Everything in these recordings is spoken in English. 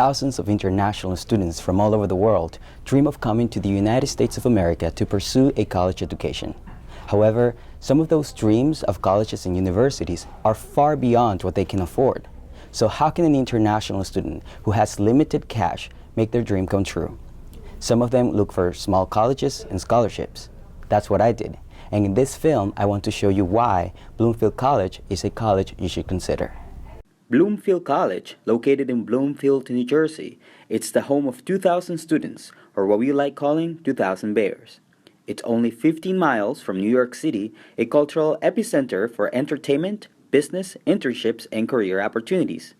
thousands of international students from all over the world dream of coming to the United States of America to pursue a college education. However, some of those dreams of colleges and universities are far beyond what they can afford. So how can an international student who has limited cash make their dream come true? Some of them look for small colleges and scholarships. That's what I did. And in this film, I want to show you why Bloomfield College is a college you should consider. Bloomfield College, located in Bloomfield, New Jersey, it's the home of 2,000 students, or what we like calling 2,000 Bears. It's only 15 miles from New York City, a cultural epicenter for entertainment, business, internships, and career opportunities.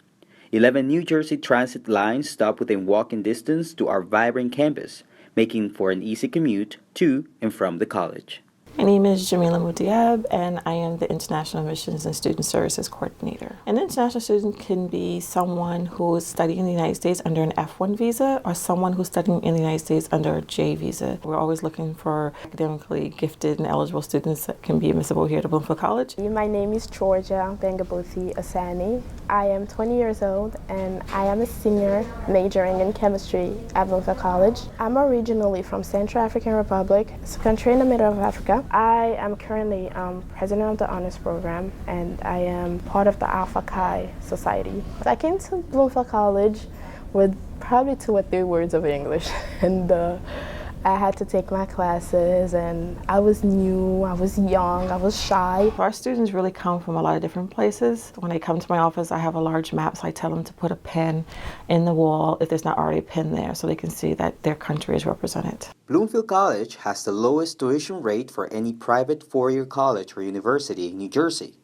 11 New Jersey Transit lines stop within walking distance to our vibrant campus, making for an easy commute to and from the college. My name is Jamila Mutiab, and I am the International Admissions and Student Services Coordinator. An international student can be someone who is studying in the United States under an F1 visa or someone who's studying in the United States under a J visa. We're always looking for academically gifted and eligible students that can be admissible here to Bloomfield College. My name is Georgia Bengabuthi Asani. I am 20 years old and I am a senior majoring in chemistry at Bloomfield College. I'm originally from Central African Republic, it's a country in the middle of Africa. I am currently president of the honors program, and I am part of the Alpha Chi Society. I came to Bloomfield College with probably 2 or 3 words of English, and I had to take my classes, and I was new, I was young, I was shy. Our students really come from a lot of different places. When they come to my office, I have a large map, so I tell them to put a pen in the wall if there's not already a pen there, so they can see that their country is represented. Bloomfield College has the lowest tuition rate for any private four-year college or university in New Jersey.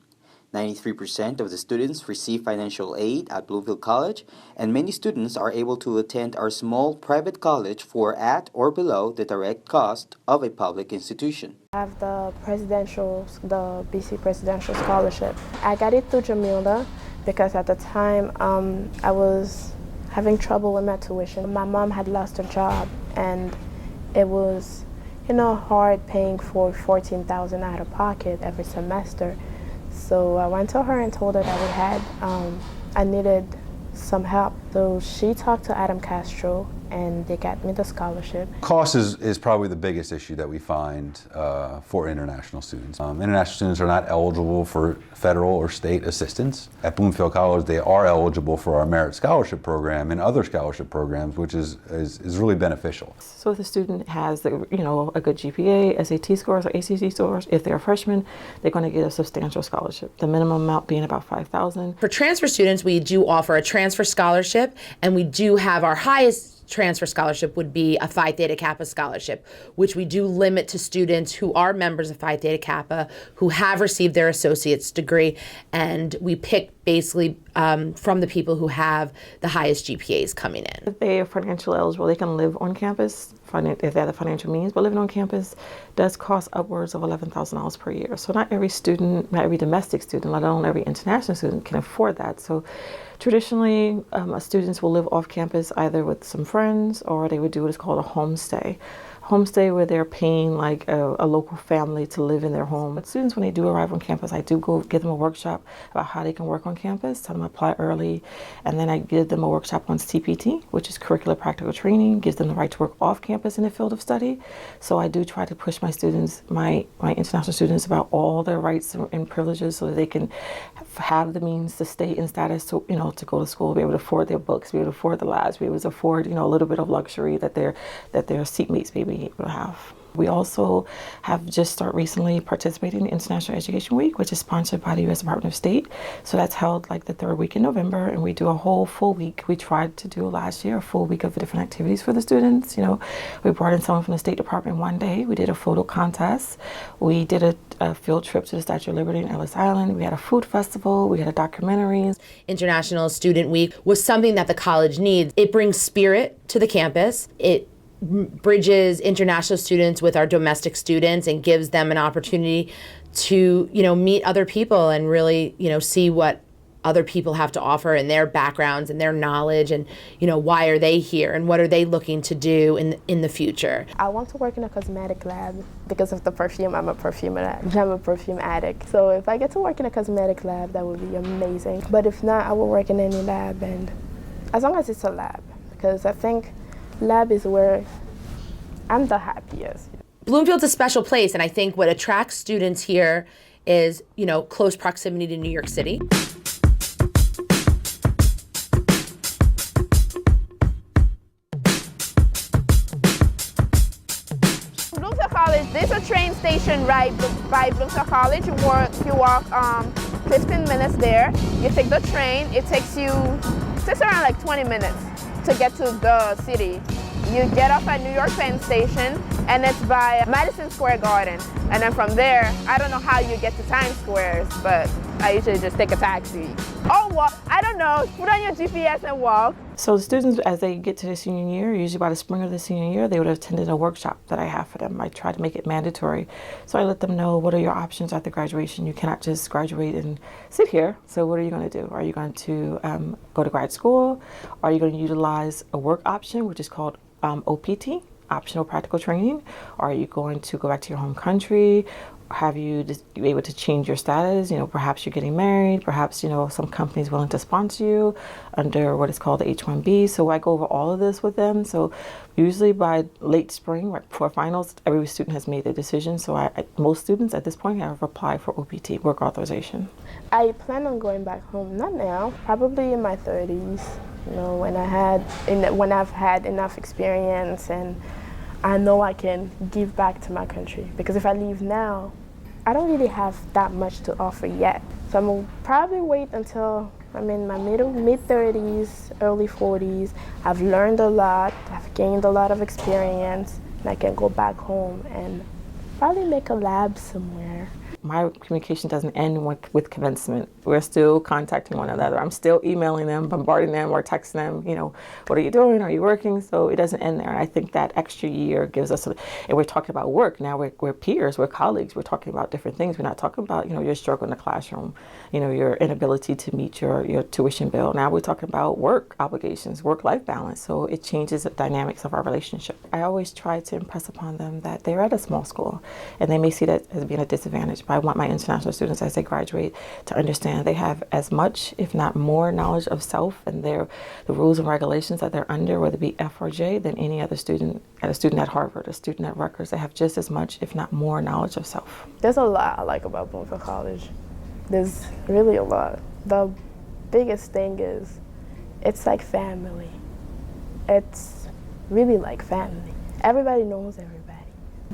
93% of the students receive financial aid at Bloomfield College, and many students are able to attend our small private college for at or below the direct cost of a public institution. I have the BC Presidential Scholarship. I got it through Jamila because at the time I was having trouble with my tuition. My mom had lost her job, and it was, hard paying for $14,000 out of pocket every semester. So I went to her and told her that I needed some help. So she talked to Adam Castro, and they got me the scholarship. Cost is probably the biggest issue that we find for international students. International students are not eligible for federal or state assistance. At Bloomfield College, they are eligible for our Merit Scholarship Program and other scholarship programs, which is really beneficial. So if the student has a good GPA, SAT scores, or ACT scores, if they're a freshman, they're going to get a substantial scholarship. The minimum amount being about $5,000. For transfer students, we do offer a transfer scholarship, and we do have our highest transfer scholarship would be a Phi Theta Kappa scholarship, which we do limit to students who are members of Phi Theta Kappa who have received their associate's degree, and we pick basically from the people who have the highest GPAs coming in. If they are financially eligible, they can live on campus if they have the financial means, but living on campus does cost upwards of $11,000 per year. So not every student, not every domestic student, let alone every international student can afford that. So traditionally, students will live off campus either with some friends, or they would do what is called a homestay. Homestay where they're paying like a local family to live in their home. But students, when they do arrive on campus, I do go give them a workshop about how they can work on campus, tell them to apply early, and then I give them a workshop on CPT, which is curricular practical training, gives them the right to work off campus in the field of study. So I do try to push my students, my international students, about all their rights and privileges so that they can have the means to stay in status to go to school, be able to afford their books, be able to afford the labs, be able to afford a little bit of luxury that their seatmates may be able to have. We also have just started recently participating in International Education Week, which is sponsored by the U.S. Department of State. So that's held like the 3rd week in November, and we do a whole full week. We tried to do last year a full week of different activities for the students. We brought in someone from the State Department one day. We did a photo contest. We did a field trip to the Statue of Liberty in Ellis Island. We had a food festival. We had a documentary. International Student Week was something that the college needs. It brings spirit to the campus. It bridges international students with our domestic students and gives them an opportunity to, meet other people and really, see what other people have to offer and their backgrounds and their knowledge and, why are they here and what are they looking to do in the future. I want to work in a cosmetic lab because of the perfume. I'm a perfume addict. So if I get to work in a cosmetic lab, that would be amazing. But if not, I will work in any lab and As long as it's a lab, because I think lab is where I'm the happiest. Bloomfield's a special place, and I think what attracts students here is, close proximity to New York City. Bloomfield College, there's a train station right by Bloomfield College. You walk 15 minutes there. You take the train. It takes around like 20 minutes to get to the city. You get off at New York Penn Station, and it's by Madison Square Garden. And then from there, I don't know how you get to Times Square, but I usually just take a taxi. Or walk, I don't know, put on your GPS and walk. So the students, as they get to the senior year, usually by the spring of the senior year, they would have attended a workshop that I have for them. I try to make it mandatory. So I let them know, what are your options after graduation? You cannot just graduate and sit here. So what are you going to do? Are you going to go to grad school? Are you going to utilize a work option, which is called OPT, optional practical training? Are you going to go back to your home country? Have you be able to change your status? Perhaps you're getting married. Perhaps, some companies willing to sponsor you under what is called the H-1B. So I go over all of this with them. So usually by late spring, right before finals, every student has made their decision. So most students at this point have applied for OPT, work authorization. I plan on going back home, not now, probably in my 30s. When I've had enough experience and I know I can give back to my country. Because if I leave now, I don't really have that much to offer yet. So I'm gonna probably wait until I'm in my mid-30s, early 40s. I've learned a lot, I've gained a lot of experience, and I can go back home and probably make a lab somewhere. My communication doesn't end with commencement. We're still contacting one another. I'm still emailing them, bombarding them, or texting them, what are you doing? Are you working? So it doesn't end there. And I think that extra year gives us, and we're talking about work. Now we're peers, we're colleagues. We're talking about different things. We're not talking about, your struggle in the classroom, your inability to meet your tuition bill. Now we're talking about work obligations, work-life balance. So it changes the dynamics of our relationship. I always try to impress upon them that they're at a small school, and they may see that as being a disadvantage. But I want my international students, as they graduate, to understand they have as much, if not more, knowledge of self and the rules and regulations that they're under, whether it be F or J, than any other student, a student at Harvard, a student at Rutgers. They have just as much, if not more, knowledge of self. There's a lot I like about Bloomfield College. There's really a lot. The biggest thing is it's like family. It's really like family. Everybody knows everybody.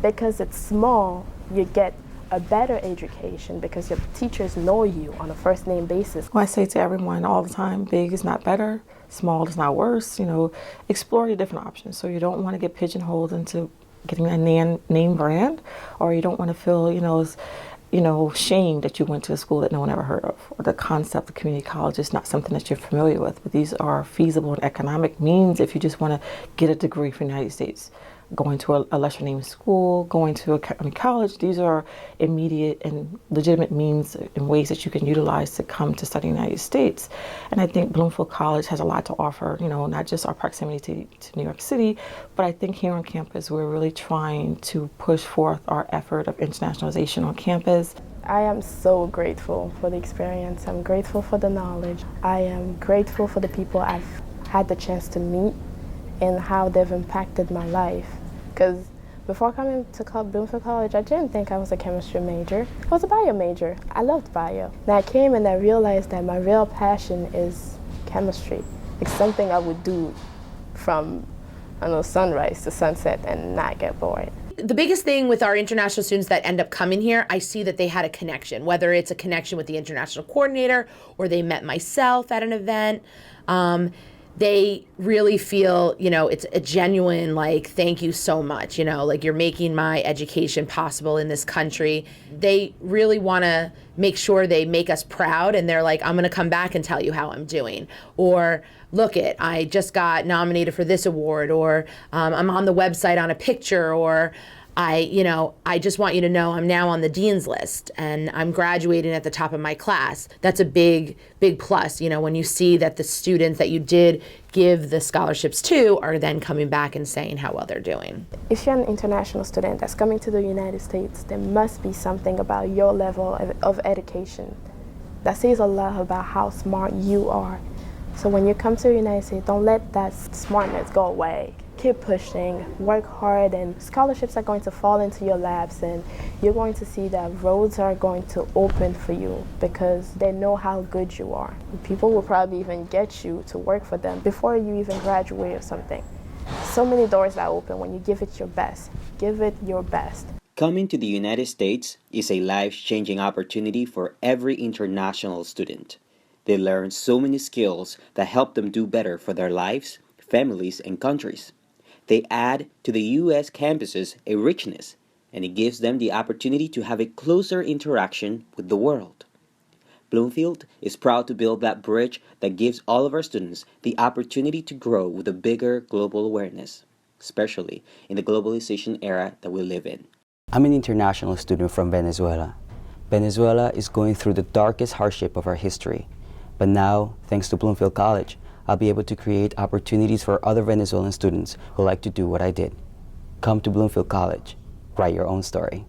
Because it's small, you get a better education because your teachers know you on a first name basis. Well, I say to everyone all the time, big is not better, small is not worse. Explore your different options. So you don't want to get pigeonholed into getting a name brand, or you don't want to feel, shame that you went to a school that no one ever heard of, or the concept of community college is not something that you're familiar with. But these are feasible and economic means if you just want to get a degree from the United States. Going to a lesser named school, going to a college, these are immediate and legitimate means and ways that you can utilize to come to study in the United States. And I think Bloomfield College has a lot to offer, not just our proximity to New York City, but I think here on campus we're really trying to push forth our effort of internationalization on campus. I am so grateful for the experience. I'm grateful for the knowledge. I am grateful for the people I've had the chance to meet and how they've impacted my life. Because before coming to Bloomfield College, I didn't think I was a chemistry major. I was a bio major. I loved bio. And I came and I realized that my real passion is chemistry. It's something I would do from sunrise to sunset and not get bored. The biggest thing with our international students that end up coming here, I see that they had a connection, whether it's a connection with the international coordinator or they met myself at an event. They really feel, it's a genuine, thank you so much, you're making my education possible in this country. They really want to make sure they make us proud, and they're like, I'm going to come back and tell you how I'm doing. Or, look I just got nominated for this award, or I'm on the website on a picture, or I just want you to know I'm now on the dean's list and I'm graduating at the top of my class. That's a big, big plus, when you see that the students that you did give the scholarships to are then coming back and saying how well they're doing. If you're an international student that's coming to the United States, there must be something about your level of education that says a lot about how smart you are. So when you come to the United States, don't let that smartness go away. Keep pushing, work hard, and scholarships are going to fall into your laps, and you're going to see that roads are going to open for you because they know how good you are. People will probably even get you to work for them before you even graduate or something. So many doors that open when you give it your best. Give it your best. Coming to the United States is a life-changing opportunity for every international student. They learn so many skills that help them do better for their lives, families, and countries. They add to the U.S. campuses a richness, and it gives them the opportunity to have a closer interaction with the world. Bloomfield is proud to build that bridge that gives all of our students the opportunity to grow with a bigger global awareness, especially in the globalization era that we live in. I'm an international student from Venezuela. Venezuela is going through the darkest hardship of our history. But now, thanks to Bloomfield College, I'll be able to create opportunities for other Venezuelan students who like to do what I did. Come to Bloomfield College. Write your own story.